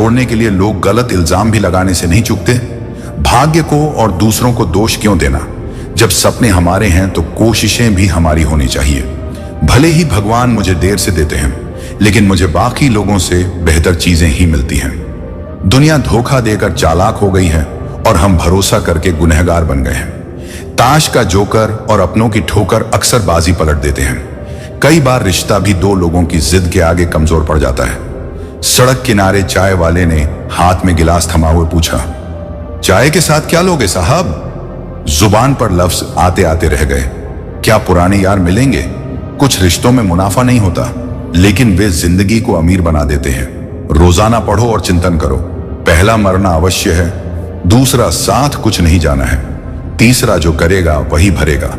तोड़ने के लिए लोग गलत इल्जाम भी लगाने से नहीं चूकते। भाग्य को और दूसरों को दोष क्यों देना? जब सपने हमारे हैं तो कोशिशें भी हमारी होनी चाहिए। भले ही भगवान मुझे देर से देते हैं, लेकिन मुझे बाकी लोगों से बेहतर चीजें ही मिलती हैं। दुनिया धोखा देकर चालाक हो गई है और हम भरोसा करके गुनहगार बन गए हैं। ताश का जोकर और अपनों की ठोकर अक्सर बाजी पलट देते हैं। कई बार रिश्ता भी दो लोगों की जिद के आगे कमजोर पड़ जाता है। सड़क किनारे चाय वाले ने हाथ में गिलास थमा हुए पूछा, चाय के साथ क्या लोगे साहब? जुबान पर लफ्ज आते आते रह गए। क्या पुराने यार मिलेंगे? कुछ रिश्तों में मुनाफा नहीं होता, लेकिन वे जिंदगी को अमीर बना देते हैं। रोजाना पढ़ो और चिंतन करो। पहला मरना अवश्य है, दूसरा साथ कुछ नहीं जाना है, तीसरा जो करेगा वही भरेगा,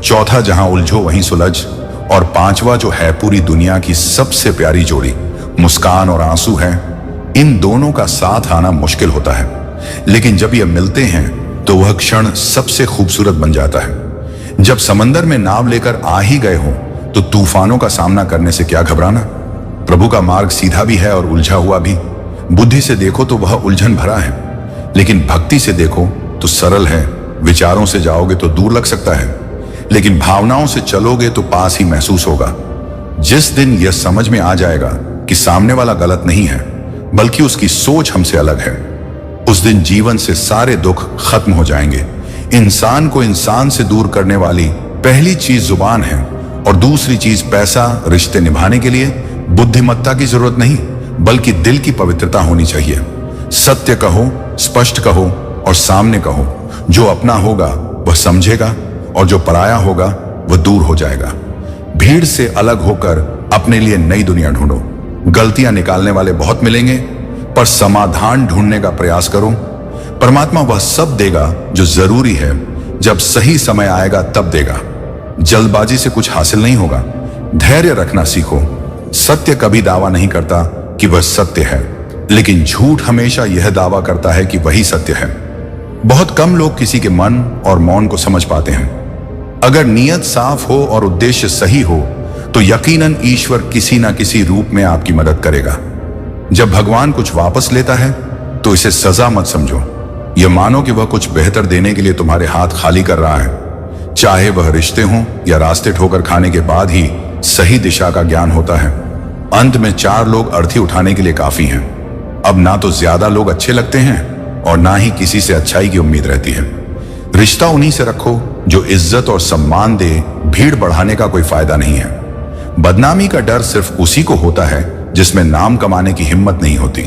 चौथा जहां उलझो वहीं सुलझ, और पांचवा जो है पूरी दुनिया की सबसे प्यारी जोड़ी, मुस्कान और आंसू है। इन दोनों का साथ आना मुश्किल होता है, लेकिन जब ये मिलते हैं तो वह क्षण सबसे खूबसूरत बन जाता है। जब समंदर में नाव लेकर आ ही गए हो तो तूफानों का सामना करने से क्या घबराना? प्रभु का मार्ग सीधा भी है और उलझा हुआ भी। बुद्धि से देखो तो वह उलझन भरा है, लेकिन भक्ति से देखो तो सरल है। विचारों से जाओगे तो दूर लग सकता है, लेकिन भावनाओं से चलोगे तो पास ही महसूस होगा। जिस दिन यह समझ में आ जाएगा कि सामने वाला गलत नहीं है, बल्कि उसकी सोच हमसे अलग है, उस दिन जीवन से सारे दुख खत्म हो जाएंगे। इंसान को इंसान से दूर करने वाली पहली चीज जुबान है, और दूसरी चीज पैसा। रिश्ते निभाने के लिए बुद्धिमत्ता की जरूरत नहीं, बल्कि दिल की पवित्रता होनी चाहिए। सत्य कहो, स्पष्ट कहो और सामने कहो। जो अपना होगा वह समझेगा, और जो पराया होगा वह दूर हो जाएगा। भीड़ से अलग होकर अपने लिए नई दुनिया ढूंढो। गलतियां निकालने वाले बहुत मिलेंगे, पर समाधान ढूंढने का प्रयास करो। परमात्मा वह सब देगा जो जरूरी है, जब सही समय आएगा तब देगा। जल्दबाजी से कुछ हासिल नहीं होगा। धैर्य रखना सीखो। सत्य कभी दावा नहीं करता कि वह सत्य है, लेकिन झूठ हमेशा यह दावा करता है कि वही सत्य है। बहुत कम लोग किसी के मन और मौन को समझ पाते हैं। अगर नीयत साफ हो और उद्देश्य सही हो तो यकीनन ईश्वर किसी ना किसी रूप में आपकी मदद करेगा। जब भगवान कुछ वापस लेता है तो इसे सजा मत समझो। यह मानो कि वह कुछ बेहतर देने के लिए तुम्हारे हाथ खाली कर रहा है। चाहे वह रिश्ते हों या रास्ते ठोकर खाने के बाद ही सही दिशा का ज्ञान होता है। अंत में 4 लोग अर्थी उठाने के लिए काफी हैं। अब ना तो ज्यादा लोग अच्छे लगते हैं और ना ही किसी से अच्छाई की उम्मीद रहती है। रिश्ता उन्हीं से रखो जो इज्जत और सम्मान दे। भीड़ बढ़ाने का कोई फायदा नहीं है। बदनामी का डर सिर्फ उसी को होता है जिसमें नाम कमाने की हिम्मत नहीं होती।